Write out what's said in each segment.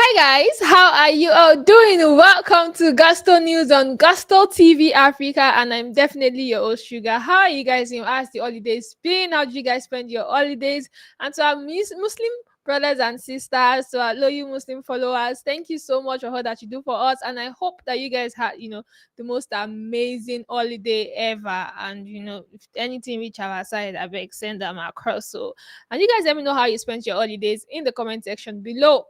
Hi guys, how are you all doing? Welcome to Gusto News on Gusto TV Africa, and I'm definitely your host Sugar. How are you guys doing? How's the holidays been? How did you guys spend your holidays? And to our Muslim brothers and sisters, to our loyal Muslim followers, thank you so much for all that you do for us, and I hope that you guys had the most amazing holiday ever. And if anything reach our side, I beg send them across. So, and you guys let me know how you spent your holidays in the comment section below.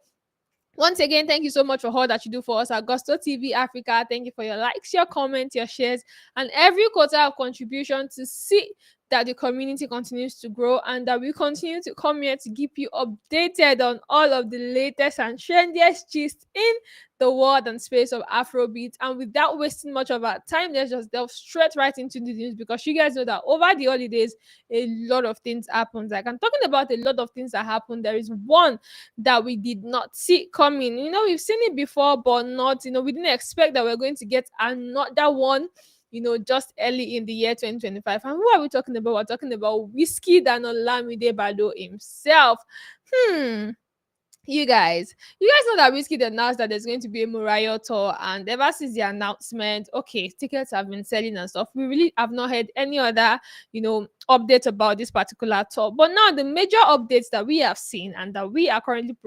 Once again, thank you so much for all that you do for us at Gusto TV Africa. Thank you for your likes, your comments, your shares, and every quarter of contribution to see that the community continues to grow and that we continue to come here to keep you updated on all of the latest and trendiest gist in the world and space of Afrobeat. And without wasting much of our time, let's just delve straight right into the news because you guys know that over the holidays, a lot of things happened. Like I'm talking about a lot of things that happened. There is one that we did not see coming. We've seen it before, but not, we didn't expect that we're going to get another one, just early in the year 2025. And who are we talking about? We're talking about Wizkid and Olamide Bado himself. Hmm. You guys know that Wizkid announced that there's going to be a Mariah tour, and ever since the announcement, okay, tickets have been selling and stuff. We really have not heard any other, update about this particular tour. But now the major updates that we have seen and that we are currently,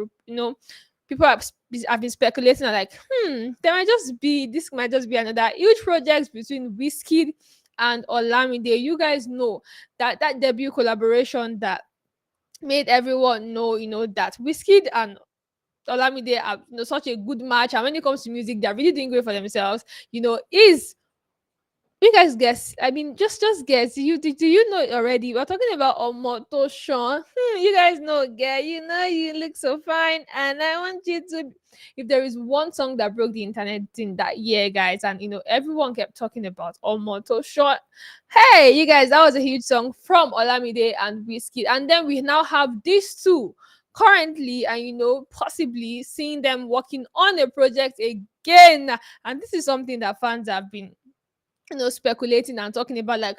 people have been speculating are like, this might just be another huge project between Wizkid and Olamide. You guys know that debut collaboration that made everyone know, that Wizkid and Olamide are such a good match, and when it comes to music, they're really doing great for themselves. Is you guys guess? I mean, just guess. Do you know it already? We're talking about Omoto Sean. You guys know, girl. You look so fine, and I want you to. If there is one song that broke the internet in that year, guys, and everyone kept talking about Omoto Sean. Hey, you guys, that was a huge song from Olamide and Wizkid, and then we now have these two currently, and possibly seeing them working on a project again. And this is something that fans have been speculating and talking about, like,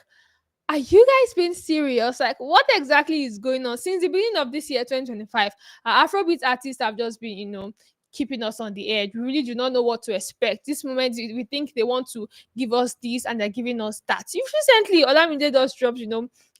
are you guys being serious? Like, what exactly is going on? Since the beginning of this year 2025, our Afrobeat artists have just been keeping us on the edge. We really do not know what to expect. This moment we think they want to give us this and they're giving us that. If recently Olamide just dropped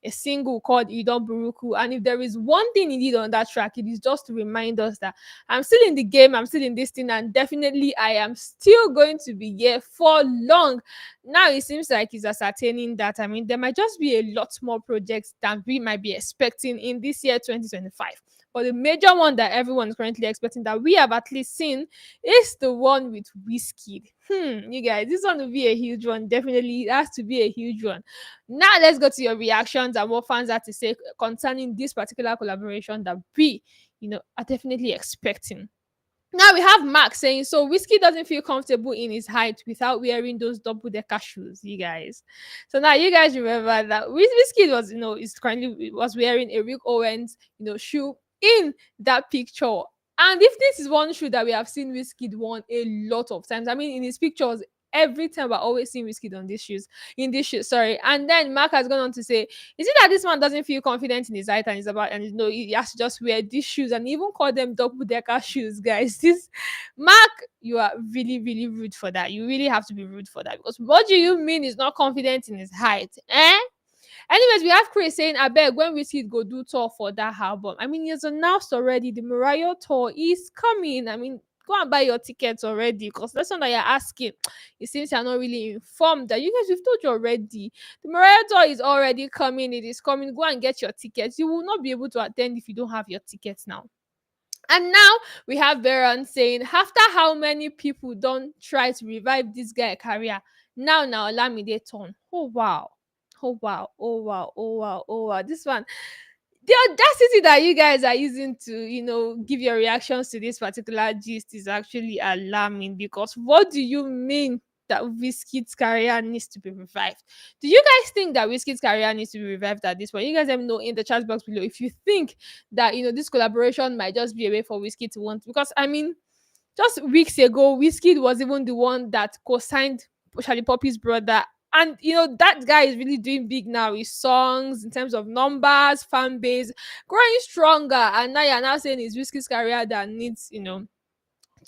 a single called Idon Buruku, and if there is one thing he did on that track, it is just to remind us that I'm still in the game, I'm still in this thing, and definitely I am still going to be here for long. Now it seems like he's ascertaining that, I mean, there might just be a lot more projects than we might be expecting in this year 2025. But the major one that everyone is currently expecting, that we have at least seen, is the one with Wizkid. You guys, this one will be a huge one. Definitely, it has to be a huge one. Now let's go to your reactions and what fans have to say concerning this particular collaboration that we, are definitely expecting. Now we have Mark saying, so Whiskey doesn't feel comfortable in his height without wearing those double decker shoes, you guys. So now you guys remember that Whiskey was, is currently was wearing a Rick Owens, shoe in that picture. And if this is one shoe that we have seen Whiskey worn a lot of times, I mean, in his pictures, every time we're always seeing Whiskey on these shoes, in this shoe, sorry. And then Mark has gone on to say, is it that this man doesn't feel confident in his height and he's about, and he has to just wear these shoes and even call them double decker shoes, guys? This Mark, you are really, really rude for that. You really have to be rude for that, because what do you mean he's not confident in his height? Anyways, we have Chris saying, I beg, when Wizkid go do tour for that album. I mean, it's announced already. The Mariah tour is coming. I mean, go and buy your tickets already, because that's not that you're asking. It seems you're not really informed that you guys, we've told you already. The Mariah tour is already coming. It is coming. Go and get your tickets. You will not be able to attend if you don't have your tickets now. And now we have Baron saying, after how many people don't try to revive this guy career, now Olamide turn. Oh wow. Oh wow, oh wow, oh wow, oh wow. This one, the audacity that you guys are using to, give your reactions to this particular gist is actually alarming, because what do you mean that Wizkid's career needs to be revived? Do you guys think that Wizkid's career needs to be revived at this point? You guys let me know in the chat box below if you think that, this collaboration might just be a way for Wizkid to want, because I mean, just weeks ago, Wizkid was even the one that co-signed Charlie Poppy's brother. And that guy is really doing big now. His songs, in terms of numbers, fan base, growing stronger. And now you're now saying it's Wizkid's career that needs,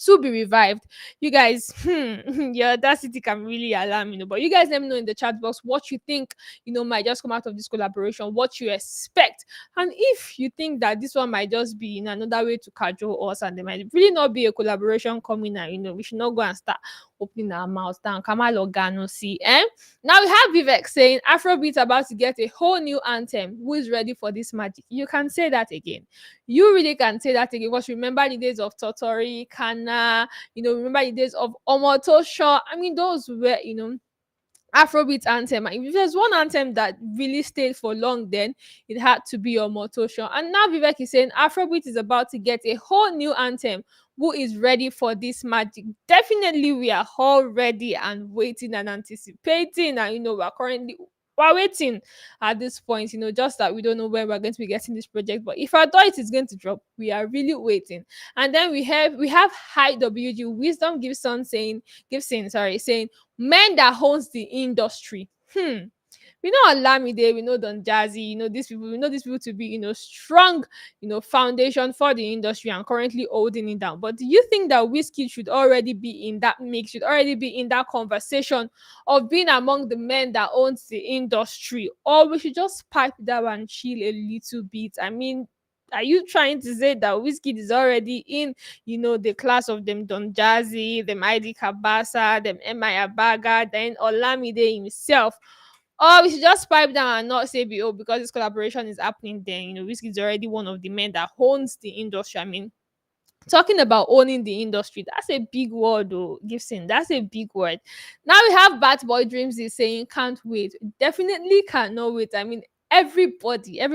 to be revived. You guys, your audacity can really alarm, but you guys let me know in the chat box what you think, might just come out of this collaboration, what you expect. And if you think that this one might just be in another way to cajole us and there might really not be a collaboration coming and we should not go and start opening our mouths down. Kamal Organo, see, eh? Now we have Vivek saying Afrobeat about to get a whole new anthem. Who is ready for this magic? You can say that again. You really can say that again because remember the days of Totori, Kana, remember the days of Omotosho. I mean, those were, Afrobeat anthem. And if there's one anthem that really stayed for long, then it had to be Omotosho. And now Vivek is saying Afrobeat is about to get a whole new anthem. Who is ready for this magic? Definitely, we are all ready and waiting and anticipating. And we're waiting at this point, just that we don't know when we're going to be getting this project. But if I thought it is going to drop, we are really waiting. And then we have High WG Wisdom Gibson, sorry, saying men that owns the industry. We know Olamide, we know Don Jazzy, we know these people to be, strong, foundation for the industry and currently holding it down. But do you think that Wizkid should already be in that mix, should already be in that conversation of being among the men that owns the industry? Or we should just pipe down and chill a little bit? I mean, are you trying to say that Wizkid is already in, the class of them Don Jazzy, them ID Kabasa, them M.I. Abaga, then Olamide himself? Or we should just pipe down and not say, oh, because this collaboration is happening, then, Wizkid is already one of the men that owns the industry. I mean, talking about owning the industry, that's a big word, though, Gibson. That's a big word. Now we have Bad Boy Dreams is saying, can't wait. Definitely cannot wait. I mean, every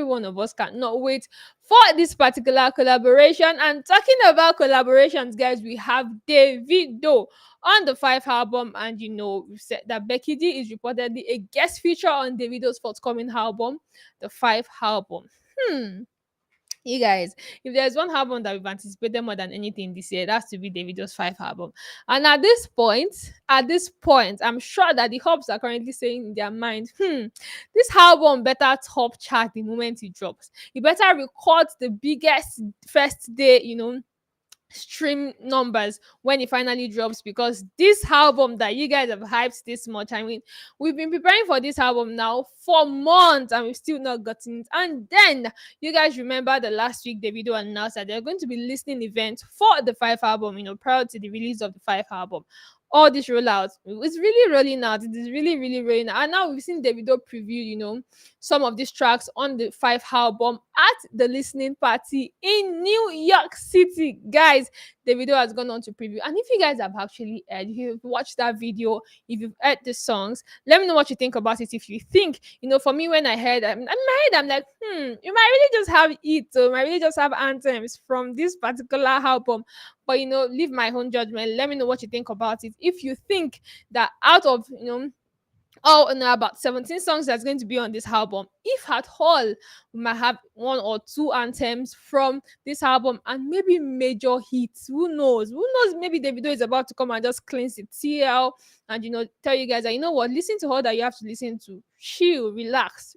one of us cannot wait for this particular collaboration. And talking about collaborations, guys, we have Davido on the Five album, and we've said that Becky G is reportedly a guest feature on Davido's forthcoming album, the Five album. You guys, if there's one album that we've anticipated more than anything this year, that's to be Davido's Five album. And at this point, I'm sure that the hubs are currently saying in their mind, this album better top chart the moment it drops. You better record the biggest first day, stream numbers when it finally drops, because this album that you guys have hyped this much, I mean, we've been preparing for this album now for months and we've still not gotten it. And then you guys remember the last week Davido announced that they're going to be listening event for the Five album, prior to the release of the Five album. All this rollout, it's really rolling out. It is really, really rolling out. And now we've seen Davido preview, some of these tracks on the Five album at the listening party in New York City. Guys, Davido has gone on to preview. And if you guys have actually heard, if you've watched that video, if you've heard the songs, let me know what you think about it. If you think, for me, when I heard, in my head, I'm like, you might really just have it, or you might really just have anthems from this particular album. But, leave my own judgment. Let me know what you think about it. If you think that out of, about 17 songs that's going to be on this album, if at all, we might have one or two anthems from this album and maybe major hits. Who knows, maybe Davido is about to come and just cleanse the TL and tell you guys that, what, listen to all that you have to listen to, chill, relax.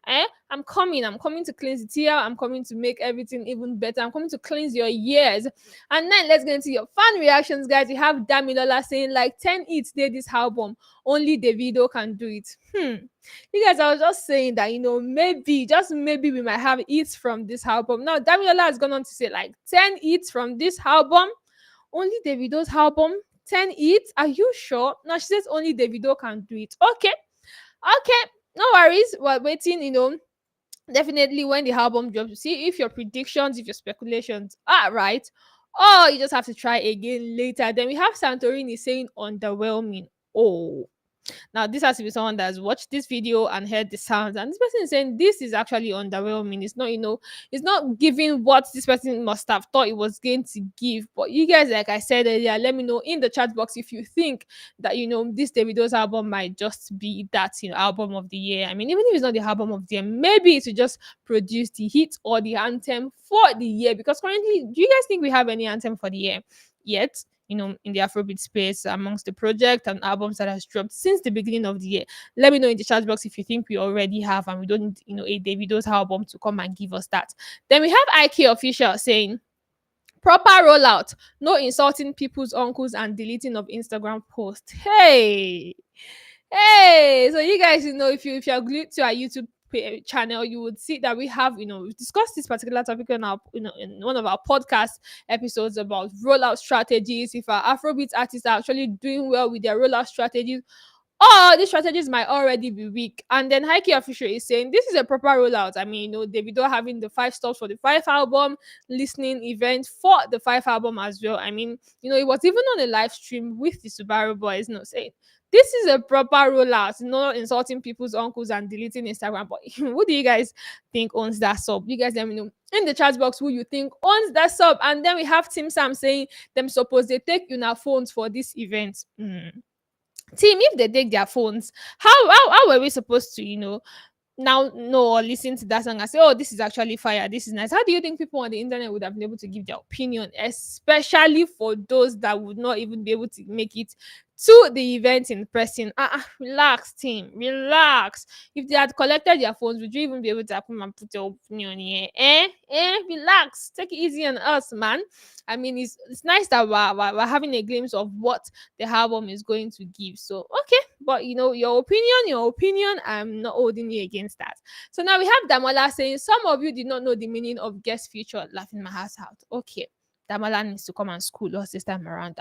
I'm coming to cleanse the TL. I'm coming to make everything even better. I'm coming to cleanse your ears. And then let's get into your fan reactions, guys. You have Damilola saying like 10 hits did this album, only Davido can do it. You guys, I was just saying that, maybe, just maybe, we might have hits from this album. Now, Damilola has gone on to say like 10 hits from this album, only Davido's album. 10 hits? Are you sure? No, she says only Davido can do it. Okay, no worries. We're waiting, definitely when the album drops to see if your predictions, if your speculations are right, or you just have to try again later. Then we have Santorini saying underwhelming. Oh, now, this has to be someone that has watched this video and heard the sounds, and this person is saying this is actually underwhelming. It's not, it's not giving what this person must have thought it was going to give. But you guys, like I said earlier, let me know in the chat box if you think that, this Davido's album might just be that, album of the year. I mean, even if it's not the album of the year, maybe to just produce the hit or the anthem for the year. Because currently, do you guys think we have any anthem for the year yet? In the Afrobeat space amongst the project and albums that has dropped since the beginning of the year. Let me know in the chat box if you think we already have and we don't need, a Davido's album to come and give us that. Then we have IK Official saying, Proper rollout. No insulting people's uncles and deleting of Instagram posts. Hey, so you guys, if you're glued to our YouTube channel, you would see that we have, we've discussed this particular topic in our, in one of our podcast episodes about rollout strategies. If our Afrobeat artists are actually doing well with their rollout strategies, or these strategies might already be weak. And then Heike Official is saying this is a proper rollout. I mean, Davido having the 5 stops for the 5 album, listening event for the 5 album as well. I mean, it was even on a live stream with the Subaru boys, saying this is a proper rollout, not insulting people's uncles and deleting Instagram. But who do you guys think owns that sub? You guys let me know in the chat box who you think owns that sub. And then we have Tim Sam saying them suppose they take your phones for this event. Team, if they take their phones, how were we supposed to, now know or listen to that song and say, oh, this is actually fire, this is nice? How do you think people on the internet would have been able to give their opinion, especially for those that would not even be able to make it to the event in person? Relax, team, relax. If they had collected their phones, would you even be able to come and put your opinion here? Relax, take it easy on us, man. I mean, it's nice that we're having a glimpse of what the album is going to give. So okay, but your opinion, I'm not holding you against that. So now we have Damola saying some of you did not know the meaning of guest feature, laughing my ass out. Okay, Damola needs to come and school us this time around.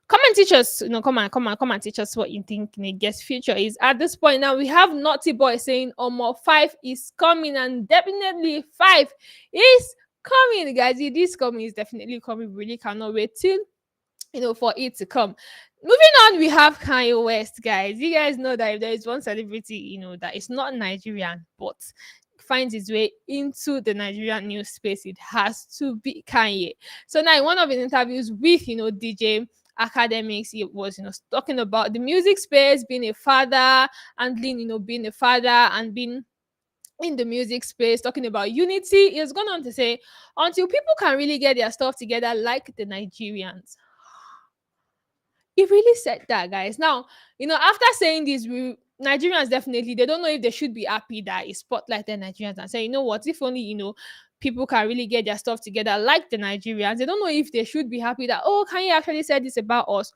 Come and teach us, come and teach us what you think the guest feature is. At this point now, we have Naughty Boy saying Omah 5 is coming, and definitely 5 is coming, guys. It is coming, it's definitely coming. We really cannot wait till for it to come. Moving on, we have Kanye West, guys. You guys know that if there is one celebrity, that is not Nigerian, but finds its way into the Nigerian news space, it has to be Kanye. So now in one of his interviews with, DJ Academics, he was, talking about the music space, being a father, handling, being a father and being in the music space, talking about unity. He has gone on to say, until people can really get their stuff together like the Nigerians. He really said that, guys. Now, after saying this, Nigerians definitely, they don't know if they should be happy that he spotlighted Nigerians and say, you know what, if only, people can really get their stuff together like the Nigerians. They don't know if they should be happy that, oh, can you actually say this about us?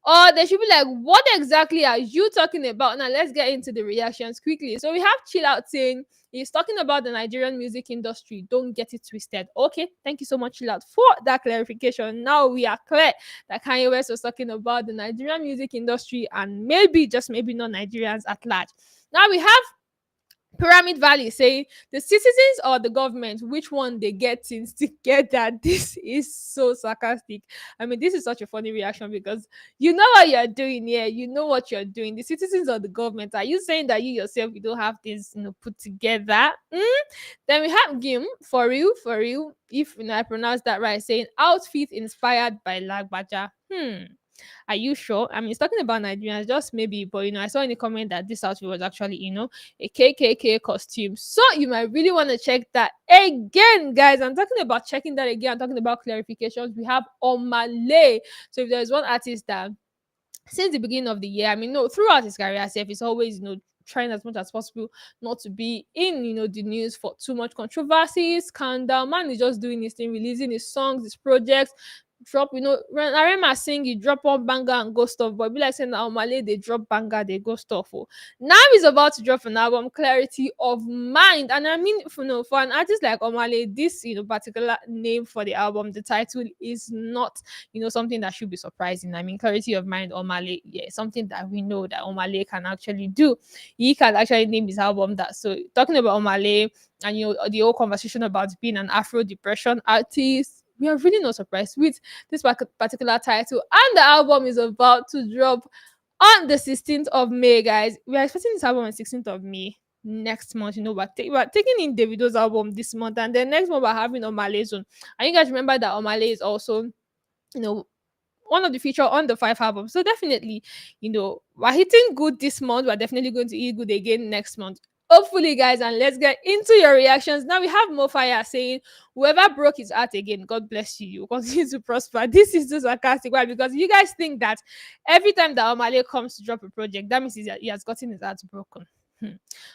Or they should be like, what exactly are you talking about? Now, let's get into the reactions quickly. So we have Chill Out saying, he's talking about the Nigerian music industry. Don't get it twisted. Okay, thank you so much, Chill Out, for that clarification. Now we are clear that Kanye West was talking about the Nigerian music industry and maybe, just maybe, not Nigerians at large. Now we have Pyramid Valley saying the citizens or the government, which one they get things together. This is so sarcastic. I mean, this is such a funny reaction because you know what you're doing here. You know what you're doing. The citizens or the government. Are you saying that you yourself you don't have things put together? Then we have Gim for real, for real. If I pronounce that right, saying outfit inspired by Lagbaja. Are you sure? I mean, it's talking about Nigerians, just maybe, but I saw in the comment that this outfit was actually, a KKK costume. So you might really want to check that again, guys. I'm talking about checking that again. I'm talking about clarifications. We have Omah. So if there's one artist that since the beginning of the year, I mean, no, throughout his career, it's always, trying as much as possible not to be in, the news for too much controversy, scandal. Man is just doing his thing, releasing his songs, his projects, drop, when Arema sing, you drop one banger and go stuff. But be like saying that Omah, they drop banger, they go stuff. Oh. Now he's about to drop an album, Clarity of Mind. And I mean, for an artist like Omah, this, particular name for the album, the title is not, something that should be surprising. I mean, Clarity of Mind, Omah, yeah, something that we know that Omah can actually do. He can actually name his album that. So talking about Omah and, the whole conversation about being an Afro depression artist, we are really not surprised with this particular title. And the album is about to drop on the 16th of May, guys. We are expecting this album on 16th of May next month. We're taking in Davido's album this month, and then next month we're having Omah's own. And you guys remember that Omah is also, one of the feature on the 5 albums. So definitely, we're hitting good this month. We're definitely going to eat good again next month. Hopefully, guys, and let's get into your reactions. Now we have Mofire saying, whoever broke his heart again, God bless you. You continue to prosper. This is just sarcastic. Why? Because you guys think that every time that Omah comes to drop a project, that means he has gotten his heart broken. Hmm.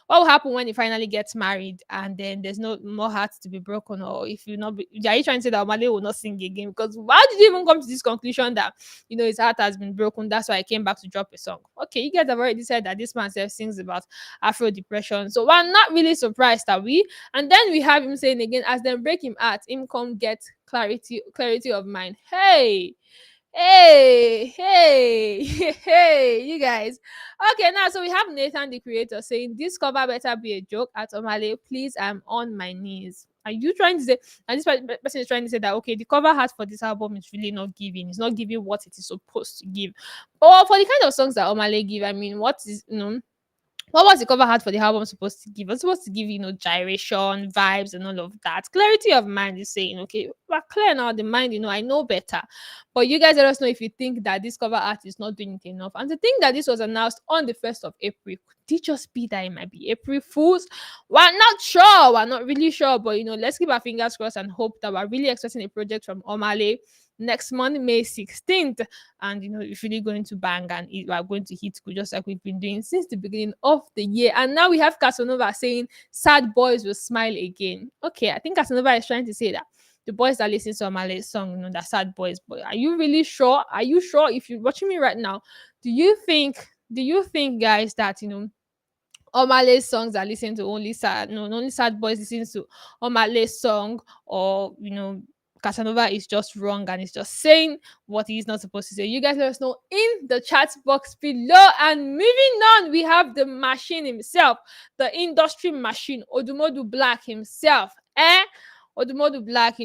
What will happen when he finally gets married and then there's no more hearts to be broken? Or if you not, are you trying to say that Omale will not sing again? Because why did you even come to this conclusion that his heart has been broken? That's why I came back to drop a song. Okay, you guys have already said that this man self sings about Afro depression, so we're not really surprised, are we? And then we have him saying again, as them break him heart, him come get clarity of mind. Hey, hey, you guys. Okay, now so we have Nathan the creator saying this cover better be a joke at Omale. Please, I'm on my knees. Are you trying to say, and this person is trying to say that okay, the cover art for this album is really not giving, it's not giving what it is supposed to give. But for the kind of songs that Omale give, I mean, what is what was the cover art for the album supposed to give? It was supposed to give, gyration, vibes, and all of that. Clarity of mind is saying, okay, we're clear now, the mind, I know better. But you guys let us know if you think that this cover art is not doing it enough. And to think that this was announced on the 1st of April, could it just be that it might be April Fools? We're not sure. We're not really sure. But, let's keep our fingers crossed and hope that we're really expecting a project from Omale next month, May 16th. And it's really going to bang and we're going to hit good just like we've been doing since the beginning of the year. And now we have Casanova saying sad boys will smile again. Okay, I think Casanova is trying to say that the boys that listen to Amale's song, they're sad boys. But are you really sure? Are you sure? If you're watching me right now, do you think guys that Omale's songs are listening to only sad, no, only sad boys listen to Omale's song, or Casanova is just wrong and is just saying what he's not supposed to say? You guys let us know in the chat box below. And moving on, we have the machine himself, the industry machine, Odumodu Black himself. Odumodu Black,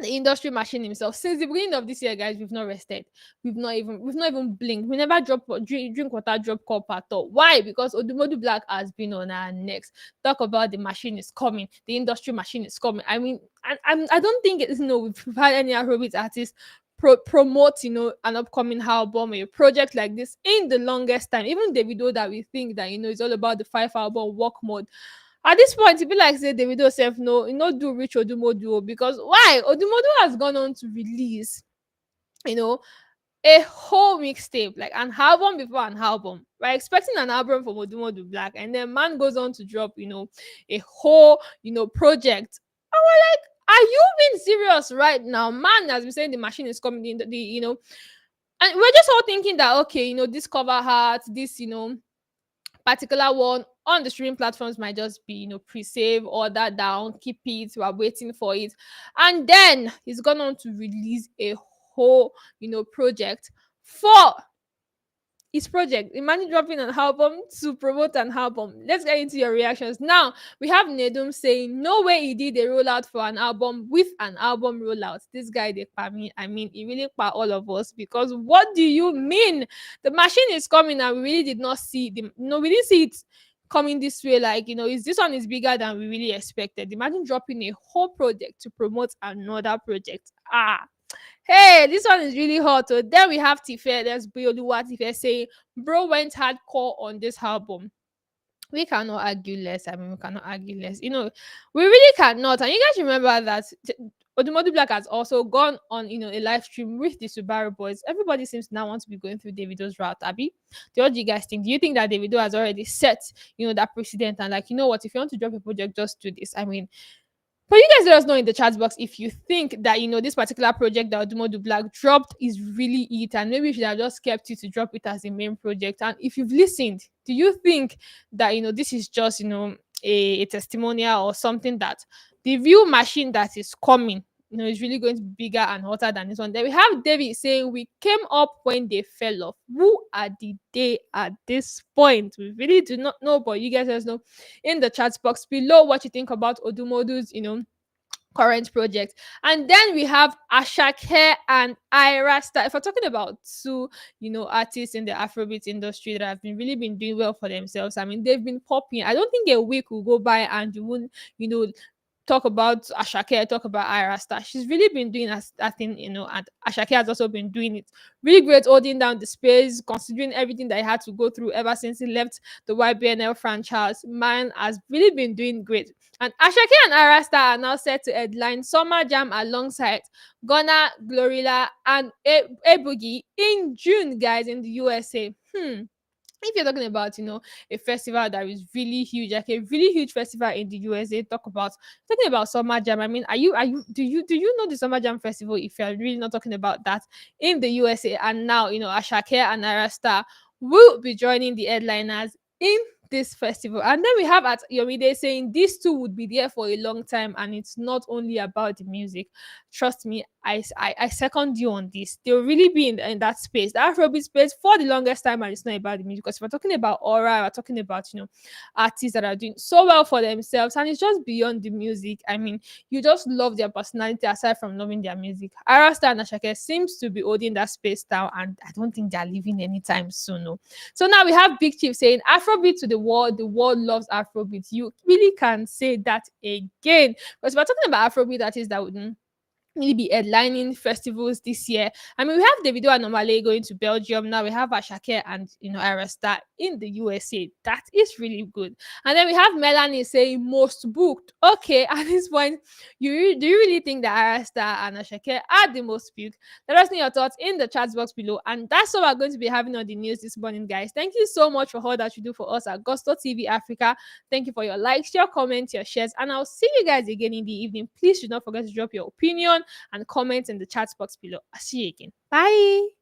the industry machine himself. Since the beginning of this year, guys, we've not rested. We've not even blinked. We never drink water, drop cup at all. Why? Because Odumodu Black has been on our necks. Talk about the machine is coming, the industry machine is coming. I mean, I don't think we've had any Afrobeat artists promote an upcoming album or a project like this in the longest time. Even Davido, that we think that it's all about the 5 album work mode. At this point, it be like say Davido self no, do reach Odumodu, because why? Odumodu has gone on to release, you know, a whole mixtape, like an album before an album. We're expecting an album from Odumodu Black, and then man goes on to drop, a whole, project. And we're like, are you being serious right now? Man has been saying the machine is coming in, and we're just all thinking that okay, this cover art, this, particular one on the streaming platforms might just be pre-save, order down, keep it, we're waiting for it. And then he's gone on to release a whole project for his project. Imagine dropping an album to promote an album. Let's get into your reactions. Now, we have Nedum saying, no way he did a rollout for an album with an album rollout. This guy, they pa me. I mean, he really pa all of us, because what do you mean? The machine is coming and we really did not see the no, we didn't see it coming this way. Like, is this one is bigger than we really expected. Imagine dropping a whole project to promote another project. Hey, this one is really hot. So then we have Tife. There's Bioluwa Tife saying, bro went hardcore on this album. We cannot argue less. I mean, we cannot argue less. We really cannot. And you guys remember that Odumodu Black has also gone on, a live stream with the Subaru boys. Everybody seems to now want to be going through Davido's route, Abby. What do you guys think? Do you think that Davido has already set, that precedent, and like, what, if you want to drop a project, just do this? I mean, but you guys let us know in the chat box if you think that this particular project that Odumodu Black dropped is really it, and maybe you should have just kept it to drop it as the main project. And if you've listened, do you think that this is just a testimonial or something that the view machine that is coming is really going to be bigger and hotter than this one? Then we have David saying, we came up when they fell off. Who are the they at this point? We really do not know, but you guys let us know in the chat box below what you think about Odumodu's current project. And then we have Asake and Ira Star. If we're talking about two artists in the Afrobeat industry that have really been doing well for themselves, I mean, they've been popping. I don't think a week will go by and you won't talk about Asake, talk about Ira Star. She's really been doing that thing, and Asake has also been doing it really great, holding down the space, considering everything that he had to go through ever since he left the YBNL franchise. Man has really been doing great. And Asake and Ira Star are now set to headline Summer Jam alongside Ghana, Glorilla, and A Boogie in June, guys, in the USA. If you're talking about, a festival that is really huge, like a really huge festival in the USA, talking about Summer Jam. I mean, are you do you know the Summer Jam festival? If you're really not talking about that in the USA, and now Asake and Arasta will be joining the headliners in this festival. And then we have at Yomide saying these two would be there for a long time, and it's not only about the music. Trust me, I second you on this. They'll really be in that space, the Afrobeat space, for the longest time, and it's not about the music. Because if we're talking about aura, we're talking about artists that are doing so well for themselves, and it's just beyond the music. I mean, you just love their personality aside from loving their music. Arasta and Ashake seems to be holding that space down, and I don't think they're leaving anytime soon. No. So now we have Big Chief saying Afrobeat to the world loves Afrobeat. You really can say that again. Because we're talking about Afrobeat artists that would really be headlining festivals this year. I mean, we have Davido and Omale going to Belgium. Now we have Asake and Arasta in the USA. That is really good. And then we have Melanie saying most booked. Okay, at this point, do you really think that Arasta and Asake are the most booked? Let us know your thoughts in the chat box below. And that's what we're going to be having on the news this morning, guys. Thank you so much for all that you do for us at Gusto TV Africa. Thank you for your likes, your comments, your shares, and I'll see you guys again in the evening. Please do not forget to drop your opinion and comment in the chat box below. I'll see you again. Bye.